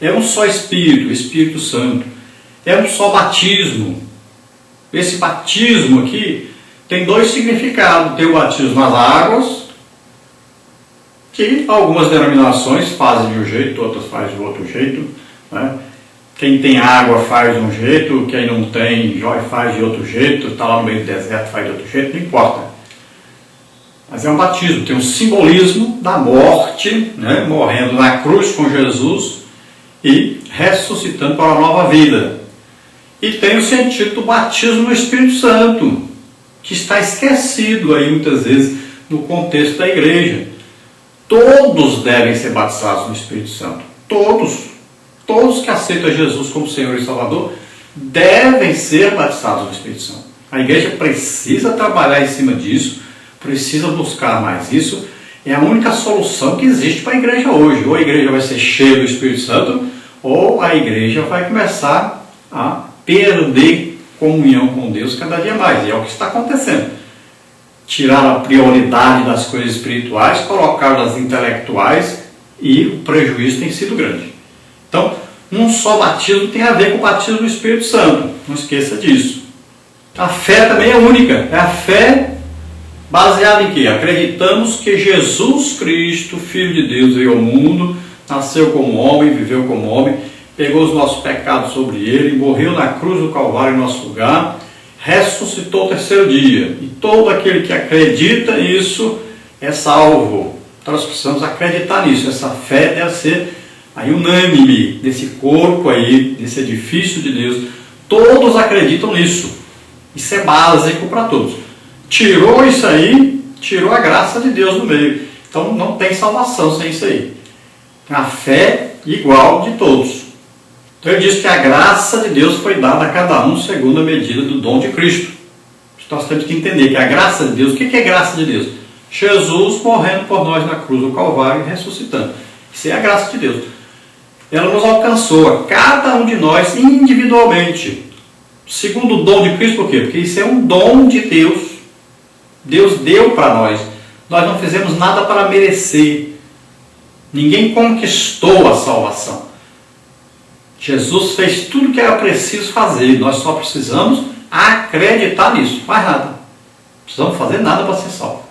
É um só Espírito, o Espírito Santo. É um só batismo. Esse batismo aqui tem dois significados. Tem o batismo nas águas, que algumas denominações fazem de um jeito, outras fazem de outro jeito, né? Quem tem água faz de um jeito, quem não tem faz de outro jeito, está lá no meio do deserto faz de outro jeito, não importa. Mas é um batismo, tem um simbolismo da morte, né? Morrendo na cruz com Jesus e ressuscitando para uma nova vida. E tem o sentido do batismo no Espírito Santo, que está esquecido aí muitas vezes no contexto da igreja. Todos devem ser batizados no Espírito Santo. Todos que aceitam Jesus como Senhor e Salvador devem ser batizados no Espírito Santo. A igreja precisa trabalhar em cima disso, precisa buscar mais isso. É a única solução que existe para a igreja hoje. Ou a igreja vai ser cheia do Espírito Santo, ou a igreja vai começar a perder comunhão com Deus cada dia mais. E é o que está acontecendo. Tirar a prioridade das coisas espirituais, colocar das intelectuais, e o prejuízo tem sido grande. Então, um só batismo tem a ver com o batismo do Espírito Santo. Não esqueça disso. A fé também é única. É a fé baseada em quê? Acreditamos que Jesus Cristo, Filho de Deus, veio ao mundo, nasceu como homem, viveu como homem, pegou os nossos pecados sobre ele, morreu na cruz do Calvário em nosso lugar, ressuscitou o terceiro dia. E todo aquele que acredita nisso é salvo. Então nós precisamos acreditar nisso. Essa fé deve ser aí unânime nesse corpo aí, nesse edifício de Deus. Todos acreditam nisso. Isso é básico para todos. Tirou isso aí, tirou a graça de Deus no meio. Então não tem salvação sem isso aí. A fé igual de todos. Então ele diz que a graça de Deus foi dada a cada um segundo a medida do dom de Cristo. Nós temos que entender que a graça de Deus, o que é graça de Deus? Jesus morrendo por nós na cruz do Calvário e ressuscitando. Isso é a graça de Deus. Ela nos alcançou, a cada um de nós individualmente. Segundo o dom de Cristo, por quê? Porque isso é um dom de Deus. Deus deu para nós. Nós não fizemos nada para merecer. Ninguém conquistou a salvação. Jesus fez tudo o que era preciso fazer. Nós só precisamos acreditar nisso. Mais nada. Não precisamos fazer nada para ser salvo.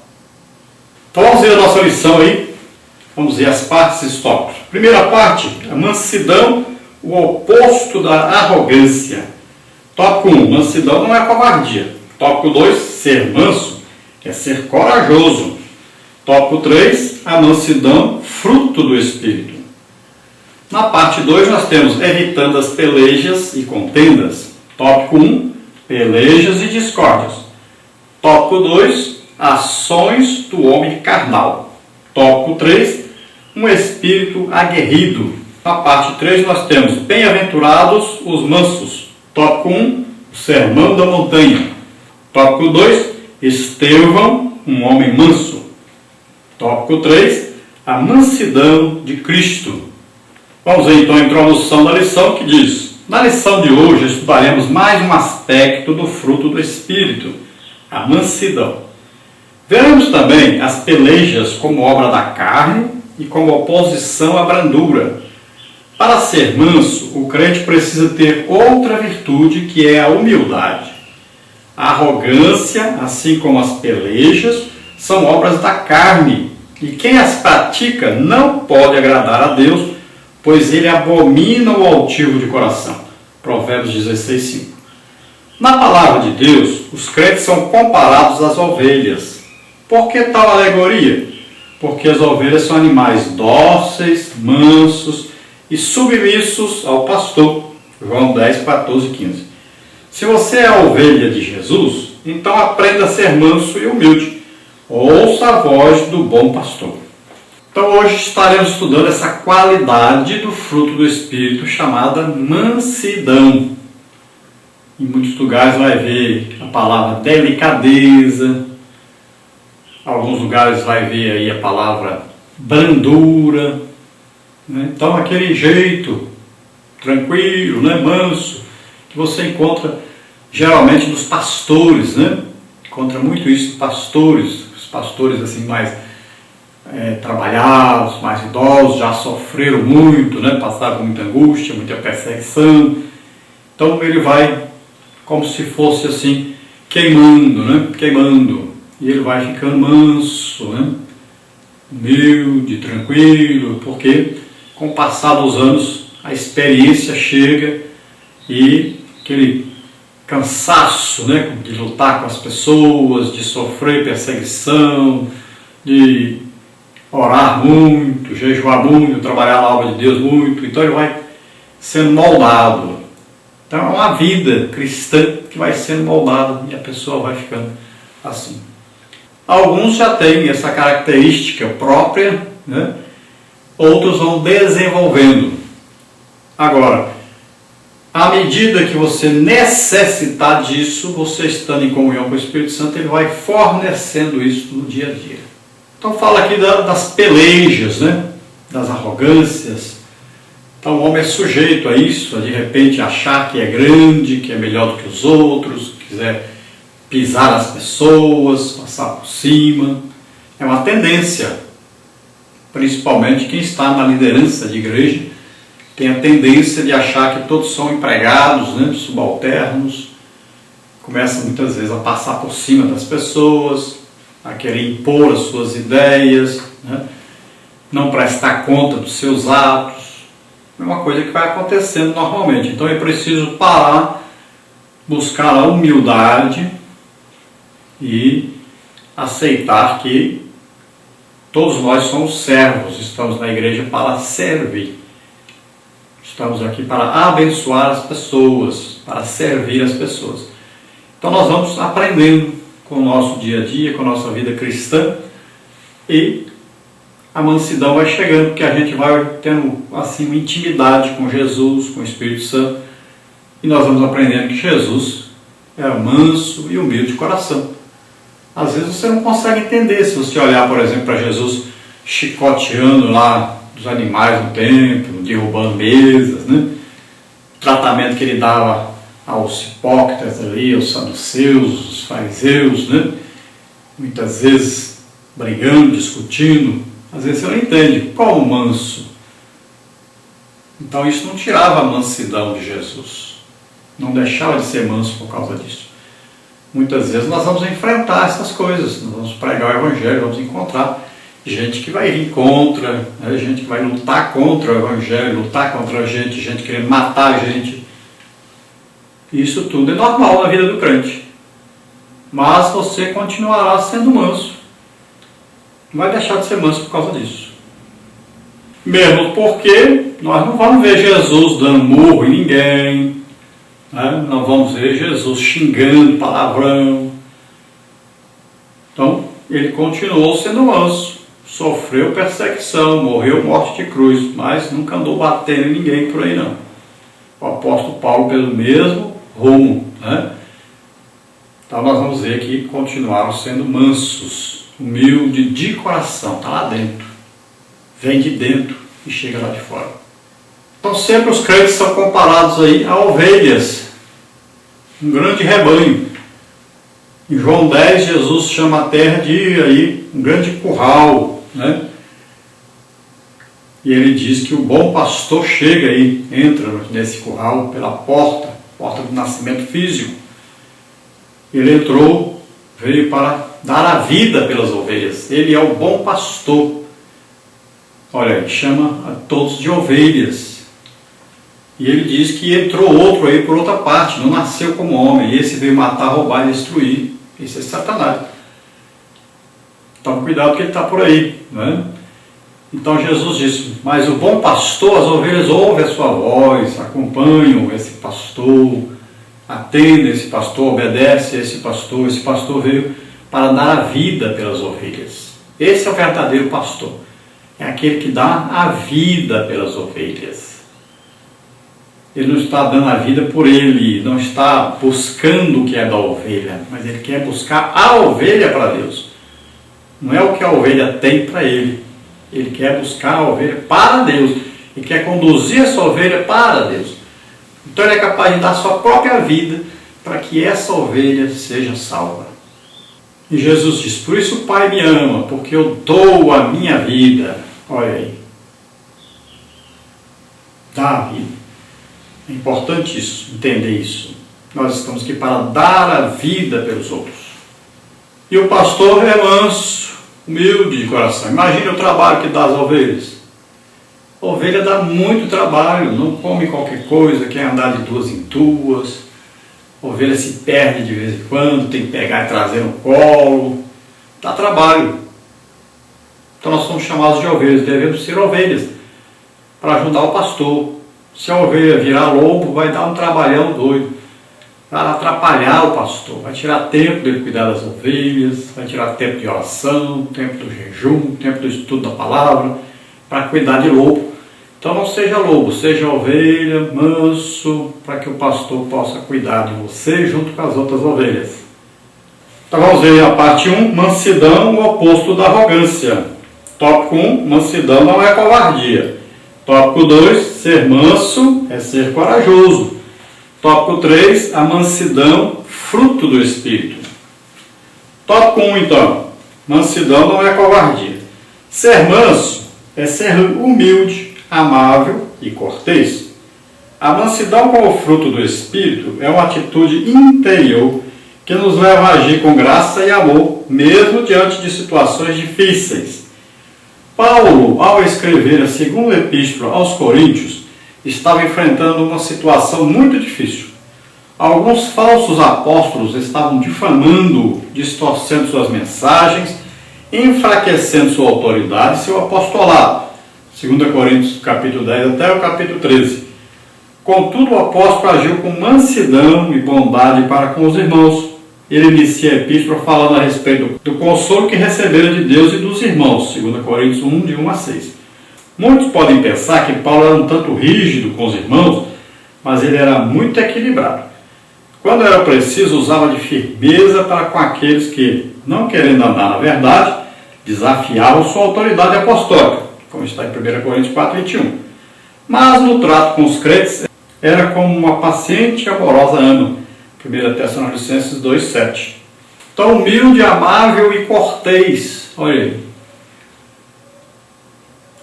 Então vamos ver a nossa lição aí. Vamos ver as partes e os tópicos. Primeira parte, a mansidão, o oposto da arrogância. Tópico 1, mansidão não é covardia. Tópico 2, ser manso, é ser corajoso. Tópico 3, a mansidão, fruto do Espírito. Na parte 2 nós temos evitando as pelejas e contendas. Tópico 1, pelejas e discórdias. Tópico 2, ações do homem carnal. Tópico 3, um espírito aguerrido. Na parte 3 nós temos bem-aventurados os mansos. Tópico 1, o sermão da montanha. Tópico 2, Estevão, um homem manso. Tópico 3, a mansidão de Cristo. Vamos ver então a introdução da lição que diz: na lição de hoje estudaremos mais um aspecto do fruto do Espírito, a mansidão. Veremos também as pelejas como obra da carne e como oposição à brandura. Para ser manso, o crente precisa ter outra virtude, que é a humildade. A arrogância, assim como as pelejas, são obras da carne, e quem as pratica não pode agradar a Deus, pois ele abomina o altivo de coração. Provérbios 16:5. Na palavra de Deus, os crentes são comparados às ovelhas. Por que tal alegoria? Porque as ovelhas são animais dóceis, mansos e submissos ao pastor. João 10, 14 e 15. Se você é a ovelha de Jesus, então aprenda a ser manso e humilde. Ouça a voz do bom pastor. Então hoje estaremos estudando essa qualidade do fruto do Espírito chamada mansidão. Em muitos lugares vai ver a palavra delicadeza, alguns lugares vai ver aí a palavra brandura, né? Então aquele jeito tranquilo, né? Manso, que você encontra geralmente nos pastores, né? Encontra muito isso em pastores, os pastores assim mais trabalhar, os mais idosos já sofreram muito, né? Passaram por muita angústia, muita perseguição. Então ele vai como se fosse assim, queimando, né? Queimando. E ele vai ficando manso, né? Humilde, tranquilo, porque com o passar dos anos a experiência chega e aquele cansaço, né, de lutar com as pessoas, de sofrer perseguição, de orar muito, jejuar muito, trabalhar na obra de Deus muito, então ele vai sendo moldado. Então é uma vida cristã que vai sendo moldada e a pessoa vai ficando assim. Alguns já têm essa característica própria, né? Outros vão desenvolvendo. Agora, à medida que você necessitar disso, você estando em comunhão com o Espírito Santo, ele vai fornecendo isso no dia a dia. Então fala aqui das pelejas, né? Das arrogâncias. Então o homem é sujeito a isso, a de repente achar que é grande, que é melhor do que os outros, quiser pisar as pessoas, passar por cima. É uma tendência, principalmente quem está na liderança de igreja, tem a tendência de achar que todos são empregados, né, subalternos, começa muitas vezes a passar por cima das pessoas, a querer impor as suas ideias, né, não prestar conta dos seus atos. É uma coisa que vai acontecendo normalmente. Então é preciso parar, buscar a humildade e aceitar que todos nós somos servos, estamos na igreja para servir. Estamos aqui para abençoar as pessoas, para servir as pessoas. Então nós vamos aprendendo com o nosso dia a dia, com a nossa vida cristã, e a mansidão vai chegando, porque a gente vai tendo assim uma intimidade com Jesus, com o Espírito Santo, e nós vamos aprendendo que Jesus é manso e humilde de coração. Às vezes você não consegue entender, se você olhar, por exemplo, para Jesus chicoteando lá os animais no templo, derrubando mesas, né? O tratamento que ele dava aos hipócritas ali, aos saduceus, os fariseus, né? Muitas vezes brigando, discutindo. Às vezes você não entende qual o manso. Então isso não tirava a mansidão de Jesus, não deixava de ser manso por causa disso. Muitas vezes nós vamos enfrentar essas coisas, nós vamos pregar o Evangelho, vamos encontrar gente que vai vir contra, né? Gente que vai lutar contra o Evangelho, lutar contra a gente querendo matar a gente. Isso tudo é normal na vida do crente. Mas você continuará sendo manso. Não vai deixar de ser manso por causa disso. Mesmo porque nós não vamos ver Jesus dando murro em ninguém, né? Não vamos ver Jesus xingando palavrão. Então, ele continuou sendo manso. Sofreu perseguição, morreu morte de cruz, mas nunca andou batendo em ninguém por aí não. O apóstolo Paulo pelo mesmo rumo, né? Então nós vamos ver que continuaram sendo mansos, humildes de coração, está lá dentro, vem de dentro e chega lá de fora. Então sempre os crentes são comparados aí a ovelhas, um grande rebanho. Em João 10, Jesus chama a terra de aí, um grande curral, né? E ele diz que o bom pastor chega aí, entra nesse curral pela porta do nascimento físico. Ele entrou, veio para dar a vida pelas ovelhas. Ele é o bom pastor. Olha, ele chama a todos de ovelhas. E ele diz que entrou outro aí por outra parte, não nasceu como homem. Esse veio matar, roubar e destruir. Esse é Satanás. Então cuidado que ele está por aí, né? Então Jesus disse, mas o bom pastor, as ovelhas ouvem a sua voz, acompanham esse pastor, atendem esse pastor, obedecem a esse pastor veio para dar a vida pelas ovelhas. Esse é o verdadeiro pastor, é aquele que dá a vida pelas ovelhas. Ele não está dando a vida por ele, não está buscando o que é da ovelha, mas ele quer buscar a ovelha para Deus. Não é o que a ovelha tem para ele. Ele quer buscar a ovelha para Deus. Ele quer conduzir essa ovelha para Deus. Então ele é capaz de dar a sua própria vida para que essa ovelha seja salva. E Jesus diz, por isso o Pai me ama, porque eu dou a minha vida. Olha aí. Dá a vida. É importante isso, entender isso. Nós estamos aqui para dar a vida pelos outros. E o pastor é manso, humilde de coração. Imagina o trabalho que dá às ovelhas. A ovelha dá muito trabalho, não come qualquer coisa, quer andar de duas em duas. A ovelha se perde de vez em quando, tem que pegar e trazer no colo. Dá trabalho. Então nós somos chamados de ovelhas, devemos ser ovelhas para ajudar o pastor. Se a ovelha virar lobo, vai dar um trabalhão doido. Vai atrapalhar o pastor, vai tirar tempo dele cuidar das ovelhas, vai tirar tempo de oração, tempo do jejum, tempo do estudo da palavra, para cuidar de lobo. Então não seja lobo, seja ovelha, manso, para que o pastor possa cuidar de você junto com as outras ovelhas. Então vamos ver a parte 1, mansidão, o oposto da arrogância. Tópico 1, mansidão não é covardia. Tópico 2, ser manso é ser corajoso. Tópico 3, a mansidão, fruto do Espírito. Tópico 1 então, mansidão não é covardia. Ser manso é ser humilde, amável e cortês. A mansidão como fruto do Espírito é uma atitude interior que nos leva a agir com graça e amor, mesmo diante de situações difíceis. Paulo, ao escrever a segunda epístola aos Coríntios, estava enfrentando uma situação muito difícil. Alguns falsos apóstolos estavam difamando, distorcendo suas mensagens, enfraquecendo sua autoridade e seu apostolado. 2 Coríntios capítulo 10 até o capítulo 13. Contudo, o apóstolo agiu com mansidão e bondade para com os irmãos. Ele inicia a epístola falando a respeito do consolo que recebera de Deus e dos irmãos. 2 Coríntios 1, de 1 a 6. Muitos podem pensar que Paulo era um tanto rígido com os irmãos, mas ele era muito equilibrado. Quando era preciso, usava de firmeza para com aqueles que, não querendo andar na verdade, desafiavam sua autoridade apostólica, como está em 1 Coríntios 4, 21. Mas no trato com os crentes, era como uma paciente e amorosa ama. 1 Tessalonicenses 2, 7. Então, humilde, amável e cortês. Olha aí.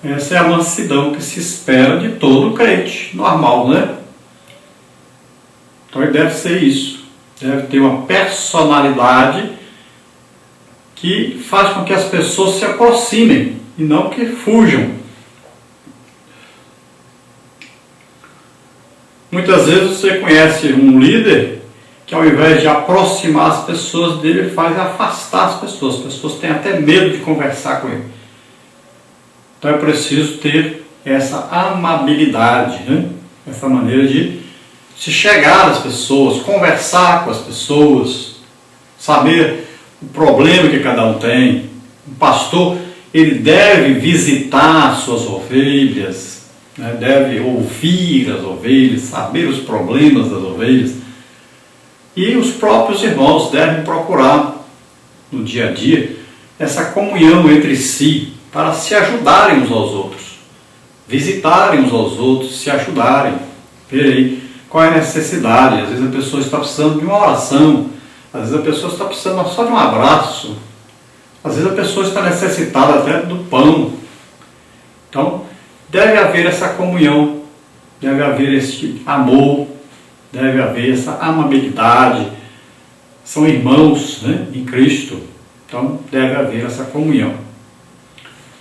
Essa é a mansidão que se espera de todo crente, normal, né? Então ele deve ser isso. Deve ter uma personalidade que faz com que as pessoas se aproximem e não que fujam. Muitas vezes você conhece um líder que ao invés de aproximar as pessoas dele, ele faz afastar as pessoas. As pessoas têm até medo de conversar com ele. Então é preciso ter essa amabilidade, né? Essa maneira de se chegar às pessoas, conversar com as pessoas, saber o problema que cada um tem. O pastor, ele deve visitar suas ovelhas, né? Deve ouvir as ovelhas, saber os problemas das ovelhas. E os próprios irmãos devem procurar, no dia a dia, essa comunhão entre si, para se ajudarem uns aos outros, visitarem uns aos outros, se ajudarem, ver aí qual é a necessidade. Às vezes a pessoa está precisando de uma oração, às vezes a pessoa está precisando só de um abraço, às vezes a pessoa está necessitada até do pão. Então, deve haver essa comunhão, deve haver esse amor, deve haver essa amabilidade. São irmãos, né, em Cristo, então deve haver essa comunhão.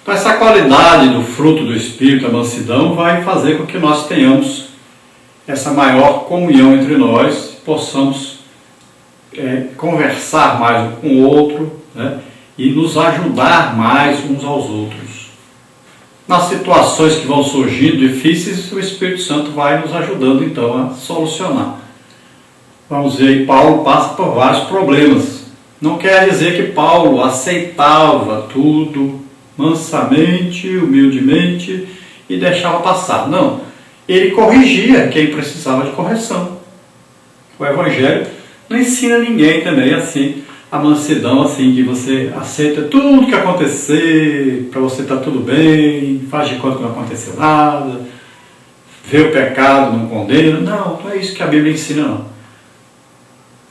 Então essa qualidade do fruto do Espírito, a mansidão, vai fazer com que nós tenhamos essa maior comunhão entre nós, possamos conversar mais um com o outro, né, e nos ajudar mais uns aos outros. Nas situações que vão surgindo difíceis, o Espírito Santo vai nos ajudando então a solucionar. Vamos ver aí, Paulo passa por vários problemas. Não quer dizer que Paulo aceitava tudo mansamente, humildemente e deixava passar. Não, ele corrigia quem precisava de correção. O Evangelho não ensina ninguém também assim, a mansidão assim, que você aceita tudo que acontecer, para você estar tudo bem, faz de conta que não aconteceu nada, vê o pecado, não condena. Não, não é isso que a Bíblia ensina, não.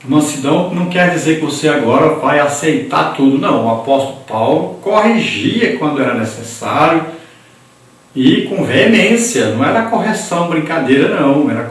Mansidão não quer dizer que você agora vai aceitar tudo, não. O apóstolo Paulo corrigia quando era necessário e com veemência, não era correção, brincadeira, não, era